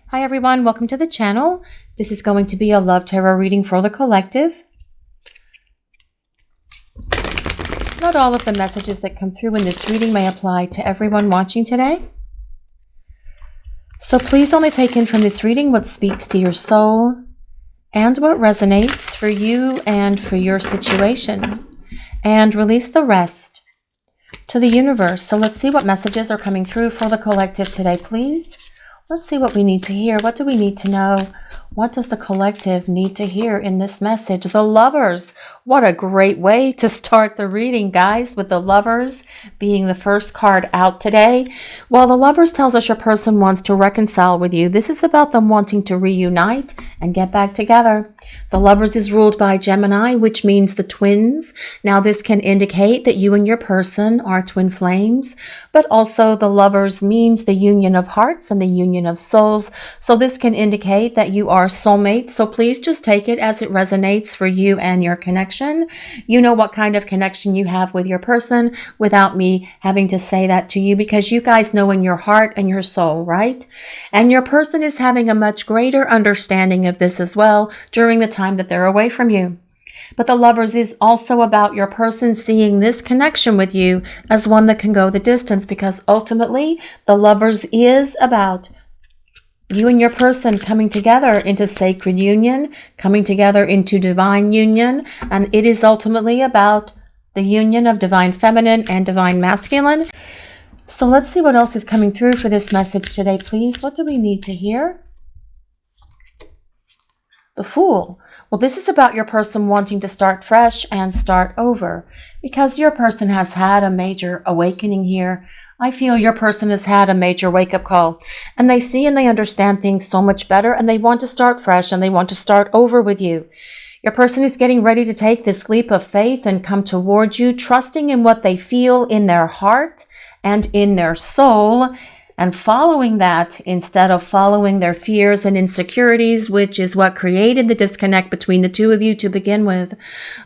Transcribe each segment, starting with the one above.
Hi everyone, welcome to the channel. This is going to be a love tarot reading for the collective. Not all of the messages that come through in this reading may apply to everyone watching today. So please only take in from this reading what speaks to your soul and what resonates for you and for your situation. And release the rest to the universe. So let's see what messages are coming through for the collective today, please. Let's see what we need to hear. What do we need to know? What does the collective need to hear in this message? The Lovers. What a great way to start the reading, guys, with the Lovers being the first card out today. While the Lovers tells us your person wants to reconcile with you, this is about them wanting to reunite and get back together. The Lovers is ruled by Gemini, which means the twins. Now, this can indicate that you and your person are twin flames, but also the Lovers means the union of hearts and the union of souls. So this can indicate that you are soulmates. So please just take it as it resonates for you and your connection. You know what kind of connection you have with your person without me having to say that to you, because you guys know in your heart and your soul, right? And your person is having a much greater understanding of this as well during the time that they're away from you. But the Lovers is also about your person seeing this connection with you as one that can go the distance, because ultimately the Lovers is about you and your person coming together into sacred union, coming together into divine union, and it is ultimately about the union of divine feminine and divine masculine. So let's see what else is coming through for this message today, please. What do we need to hear? The Fool. Well, this is about your person wanting to start fresh and start over, because your person has had a major awakening here. I feel your person has had a major wake-up call, and they see and they understand things so much better, and they want to start fresh and they want to start over with you. Your person is getting ready to take this leap of faith and come towards you, trusting in what they feel in their heart and in their soul, and following that instead of following their fears and insecurities, which is what created the disconnect between the two of you to begin with.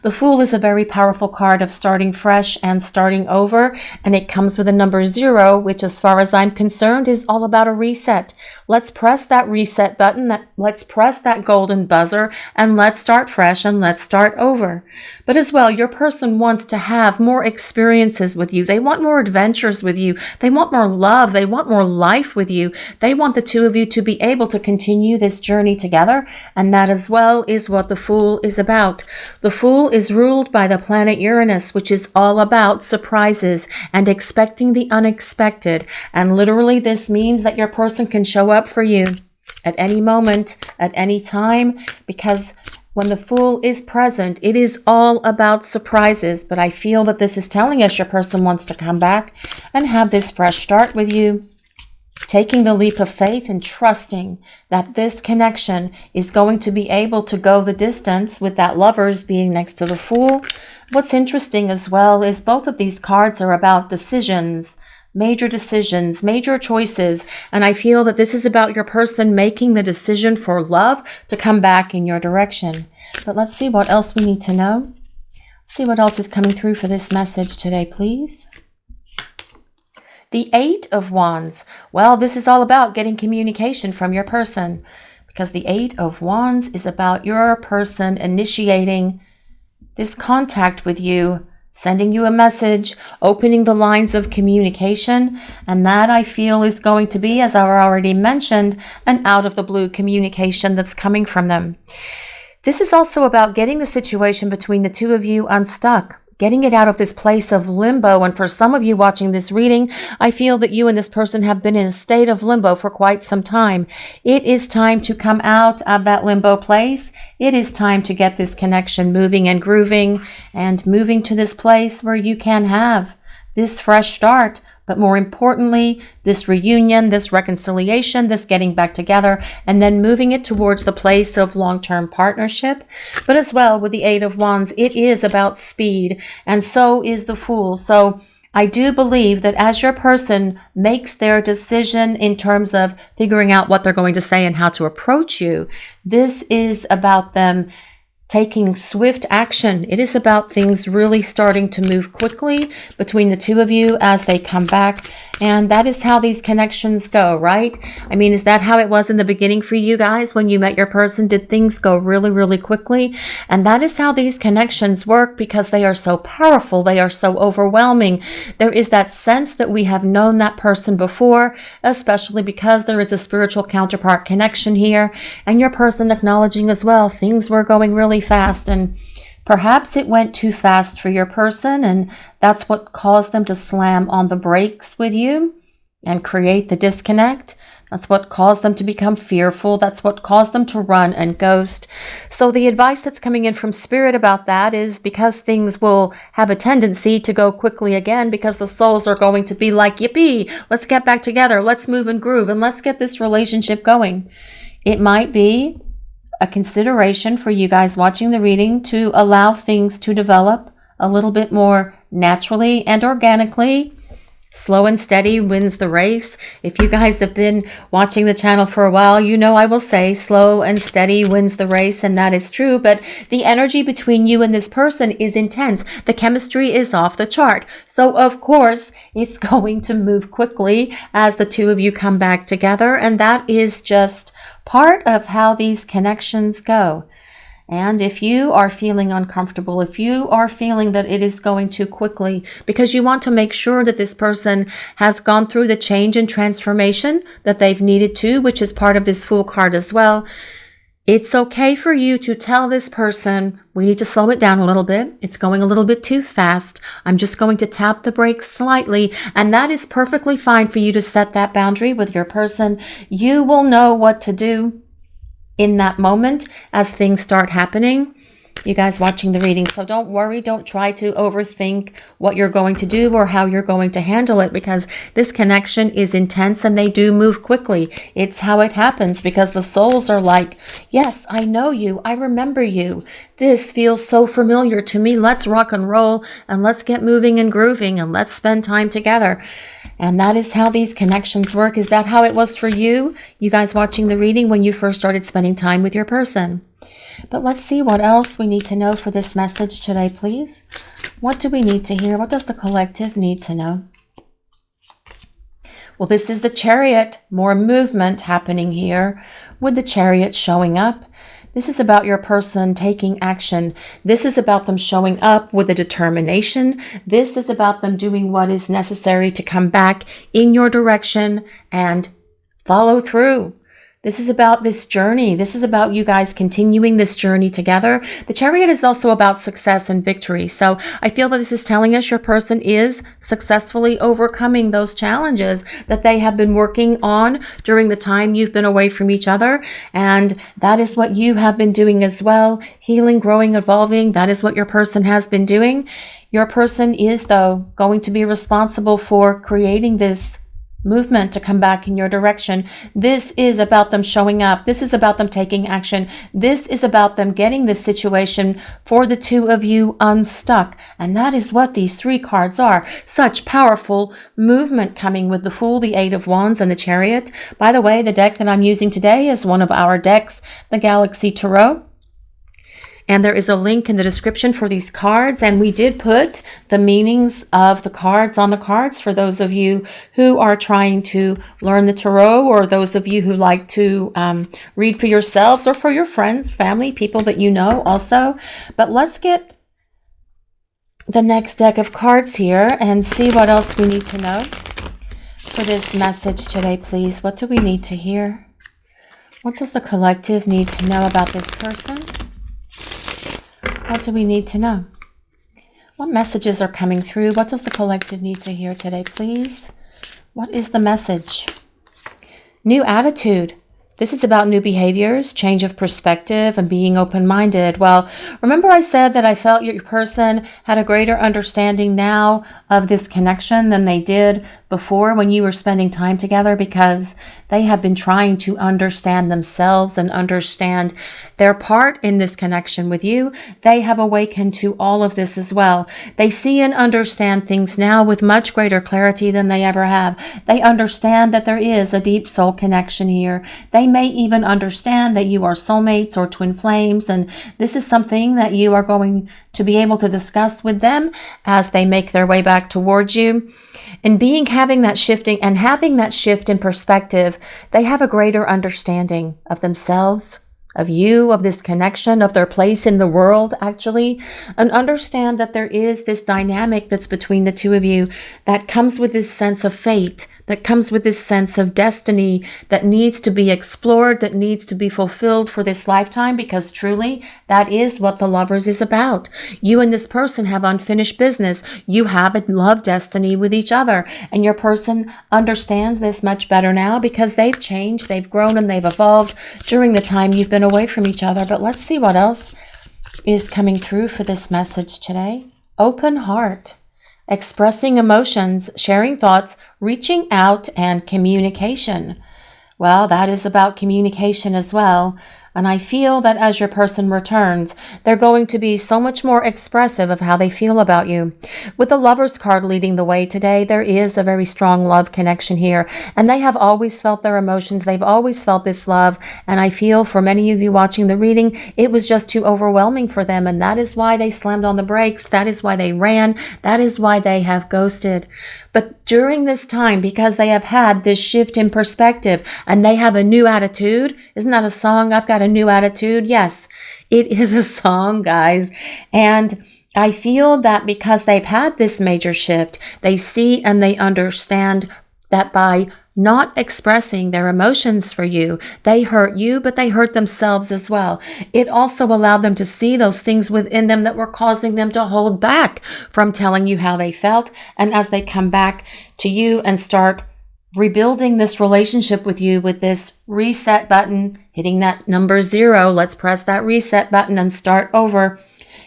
The Fool is a very powerful card of starting fresh and starting over, and it comes with a number 0, which as far as I'm concerned is all about a reset. Let's press that reset button, let's press that golden buzzer, and let's start fresh and let's start over. But as well, your person wants to have more experiences with you. They want more adventures with you. They want more love. They want more life with you. They want the two of you to be able to continue this journey together, and that as well is what the Fool is about. The Fool is ruled by the planet Uranus, which is all about surprises and expecting the unexpected, and literally this means that your person can show up for you at any moment, at any time, because when the Fool is present, it is all about surprises. But I feel that this is telling us your person wants to come back and have this fresh start with you, taking the leap of faith and trusting that this connection is going to be able to go the distance, with that Lovers being next to the Fool. What's interesting as well is both of these cards are about decisions, major choices, and I feel that this is about your person making the decision for love to come back in your direction. But let's see what else we need to know. See what else is coming through for this message today, please. The 8 of Wands. Well, this is all about getting communication from your person, because the 8 of Wands is about your person initiating this contact with you, sending you a message, opening the lines of communication, and that I feel is going to be, as I already mentioned, an out-of-the-blue communication that's coming from them. This is also about getting the situation between the two of you unstuck, getting it out of this place of limbo. And for some of you watching this reading, I feel that you and this person have been in a state of limbo for quite some time. It is time to come out of that limbo place. It is time to get this connection moving and grooving and moving to this place where you can have this fresh start. But more importantly, this reunion, this reconciliation, this getting back together, and then moving it towards the place of long-term partnership. But as well, with the 8 of Wands, it is about speed, and so is the Fool. So I do believe that as your person makes their decision in terms of figuring out what they're going to say and how to approach you, this is about them taking swift action. It is about things really starting to move quickly between the two of you as they come back And that is how these connections go, right? I mean, is that how it was in the beginning for you guys when you met your person? Did things go really, really quickly? And that is how these connections work, because they are so powerful. They are so overwhelming. There is that sense that we have known that person before, especially because there is a spiritual counterpart connection here. And your person acknowledging as well, things were going really fast, and perhaps it went too fast for your person, and that's what caused them to slam on the brakes with you and create the disconnect. That's what caused them to become fearful. That's what caused them to run and ghost. So the advice that's coming in from Spirit about that is, because things will have a tendency to go quickly again, because the souls are going to be like, yippee, let's get back together, let's move and groove, and let's get this relationship going. It might be a consideration for you guys watching the reading to allow things to develop a little bit more naturally and organically. Slow and steady wins the race. If you guys have been watching the channel for a while, you know I will say slow and steady wins the race, and that is true. But the energy between you and this person is intense. The chemistry is off the chart. So of course, it's going to move quickly as the two of you come back together, and that is just part of how these connections go. And if you are feeling uncomfortable, if you are feeling that it is going too quickly, because you want to make sure that this person has gone through the change and transformation that they've needed to, which is part of this Fool card as well, it's okay for you to tell this person, we need to slow it down a little bit. It's going a little bit too fast. I'm just going to tap the brakes slightly. And that is perfectly fine for you to set that boundary with your person. You will know what to do in that moment as things start happening. You guys watching the reading. So don't worry. Don't try to overthink what you're going to do or how you're going to handle it, because this connection is intense and they do move quickly. It's how it happens, because the souls are like, yes, I know you. I remember you. This feels so familiar to me. Let's rock and roll, and let's get moving and grooving, and let's spend time together. And that is how these connections work. Is that how it was for you? You guys watching the reading when you first started spending time with your person? But let's see what else we need to know for this message today, please. What do we need to hear? What does the collective need to know? Well, this is the Chariot. More movement happening here with the Chariot showing up. This is about your person taking action. This is about them showing up with a determination. This is about them doing what is necessary to come back in your direction and follow through. This is about this journey. This is about you guys continuing this journey together. The Chariot is also about success and victory. So I feel that this is telling us your person is successfully overcoming those challenges that they have been working on during the time you've been away from each other. And that is what you have been doing as well. Healing, growing, evolving. That is what your person has been doing. Your person is, though, going to be responsible for creating this movement to come back in your direction. This is about them showing up. This is about them taking action. This is about them getting this situation for the two of you unstuck. And that is what these three cards are. Such powerful movement coming with the Fool, the Eight of Wands, and the Chariot. By the way, the deck that I'm using today is one of our decks, the Galaxy Tarot. And there is a link in the description for these cards. And we did put the meanings of the cards on the cards for those of you who are trying to learn the tarot, or those of you who like to read for yourselves or for your friends, family, people that you know also. But let's get the next deck of cards here and see what else we need to know for this message today, please. What do we need to hear? What does the collective need to know about this person? What do we need to know? What messages are coming through? What does the collective need to hear today, please? What is the message? New attitude. This is about new behaviors, change of perspective, and being open-minded. Well, remember I said that I felt your person had a greater understanding now of this connection than they did before when you were spending time together, because they have been trying to understand themselves and understand their part in this connection with you. They have awakened to all of this as well. They see and understand things now with much greater clarity than they ever have. They understand that there is a deep soul connection here. They may even understand that you are soulmates or twin flames, and this is something that you are going to be able to discuss with them as they make their way back towards you. And being having that shifting and having that shift in perspective, they have a greater understanding of themselves, of you, of this connection, of their place in the world, actually, and understand that there is this dynamic that's between the two of you that comes with this sense of fate, that comes with this sense of destiny that needs to be explored, that needs to be fulfilled for this lifetime, because truly that is what the Lovers is about. You and this person have unfinished business. You have a love destiny with each other, and your person understands this much better now because they've changed, they've grown, and they've evolved during the time you've been away from each other. But let's see what else is coming through for this message today. Open heart. Expressing emotions, sharing thoughts, reaching out, and communication. Well, that is about communication as well. And I feel that as your person returns, they're going to be so much more expressive of how they feel about you. With the Lovers card leading the way today, there is a very strong love connection here. And they have always felt their emotions. They've always felt this love. And I feel for many of you watching the reading, it was just too overwhelming for them. And that is why they slammed on the brakes. That is why they ran. That is why they have ghosted. But during this time, because they have had this shift in perspective and they have a new attitude, isn't that a song? I've got a new attitude. Yes, it is a song, guys. And I feel that because they've had this major shift, they see and they understand that by not expressing their emotions for you, they hurt you, but they hurt themselves as well. It also allowed them to see those things within them that were causing them to hold back from telling you how they felt. And as they come back to you and start rebuilding this relationship with you with this reset button, hitting that number 0, let's press that reset button and start over.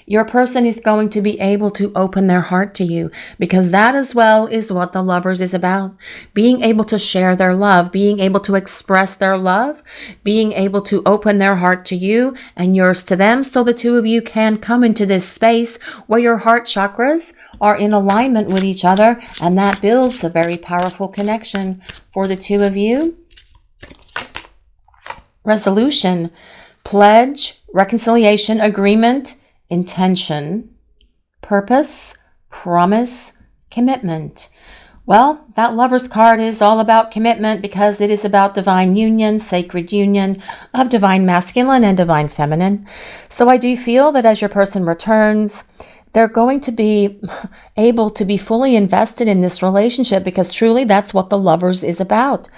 Your person is going to be able to open their heart to you, because that as well is what the Lovers is about. Being able to share their love, being able to express their love, being able to open their heart to you and yours to them, so the two of you can come into this space where your heart chakras are in alignment with each other, and that builds a very powerful connection for the two of you. Resolution, pledge, reconciliation, agreement, intention, purpose, promise, commitment. Well, that Lovers card is all about commitment because it is about divine union, sacred union of divine masculine and divine feminine. So I do feel that as your person returns, they're going to be able to be fully invested in this relationship, because truly that's what the Lovers is about.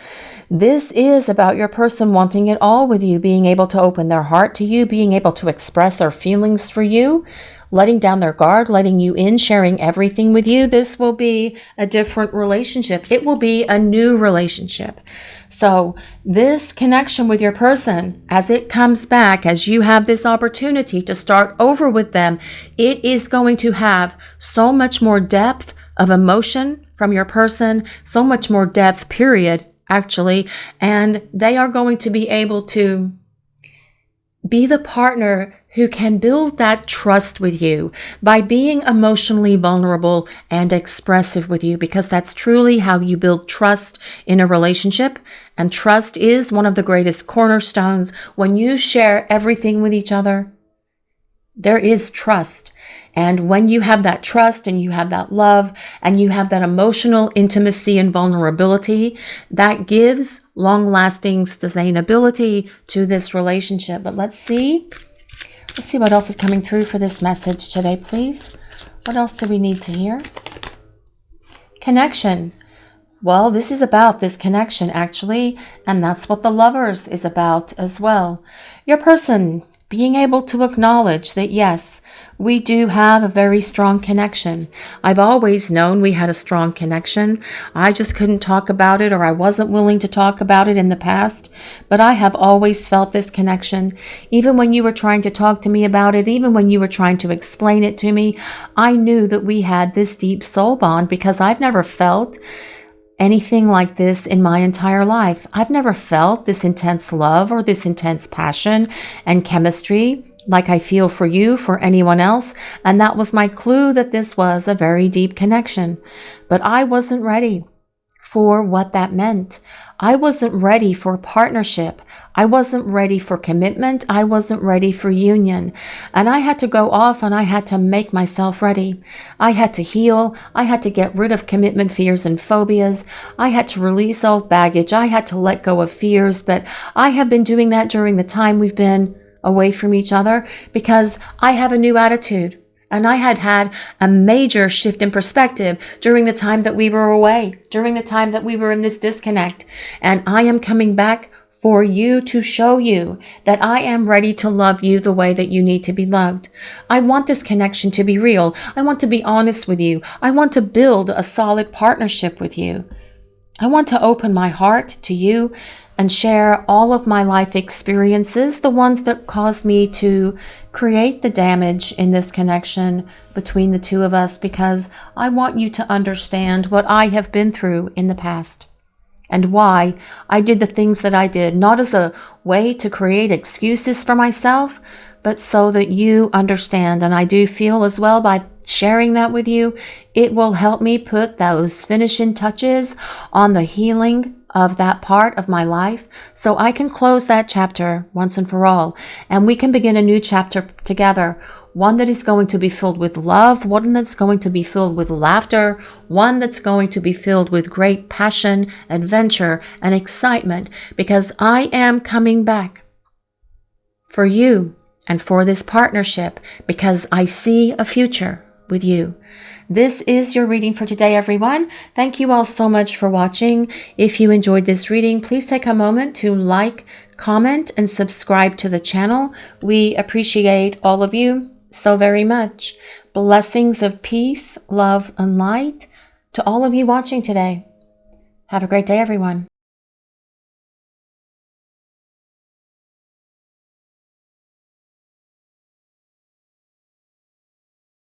This is about your person wanting it all with you, being able to open their heart to you, being able to express their feelings for you, letting down their guard, letting you in, sharing everything with you. This will be a different relationship. It will be a new relationship. So this connection with your person, as it comes back, as you have this opportunity to start over with them, it is going to have so much more depth of emotion from your person, so much more depth, period, actually. And they are going to be able to be the partner who can build that trust with you by being emotionally vulnerable and expressive with you, because that's truly how you build trust in a relationship. And trust is one of the greatest cornerstones. When you share everything with each other, there is trust. And when you have that trust and you have that love and you have that emotional intimacy and vulnerability, that gives long-lasting sustainability to this relationship. But let's see what else is coming through for this message today, please. What else do we need to hear? Connection. Well, this is about this connection, actually, and that's what the Lovers is about as well. Your person being able to acknowledge that, yes, we do have a very strong connection. I've always known we had a strong connection. I just couldn't talk about it, or I wasn't willing to talk about it in the past. But I have always felt this connection. Even when you were trying to talk to me about it, even when you were trying to explain it to me, I knew that we had this deep soul bond, because I've never felt anything like this in my entire life. I've never felt this intense love or this intense passion and chemistry like I feel for you, for anyone else. And that was my clue that this was a very deep connection. But I wasn't ready for what that meant. I wasn't ready for partnership. I wasn't ready for commitment. I wasn't ready for union. And I had to go off and I had to make myself ready. I had to heal. I had to get rid of commitment fears and phobias. I had to release old baggage. I had to let go of fears. But I have been doing that during the time we've been away from each other because I have a new attitude. And I had a major shift in perspective during the time that we were away, during the time that we were in this disconnect. And I am coming back for you to show you that I am ready to love you the way that you need to be loved. I want this connection to be real. I want to be honest with you. I want to build a solid partnership with you. I want to open my heart to you and share all of my life experiences, the ones that caused me to create the damage in this connection between the two of us, because I want you to understand what I have been through in the past and why I did the things that I did, not as a way to create excuses for myself, but so that you understand. And I do feel as well, by sharing that with you, it will help me put those finishing touches on the healing of that part of my life, so I can close that chapter once and for all, and we can begin a new chapter together, one that is going to be filled with love, one that's going to be filled with laughter, one that's going to be filled with great passion, adventure, and excitement, because I am coming back for you and for this partnership, because I see a future with you. This is your reading for today, everyone. Thank you all so much for watching. If you enjoyed this reading, please take a moment to like, comment, and subscribe to the channel. We appreciate all of you so very much. Blessings of peace, love, and light to all of you watching today. Have a great day, everyone.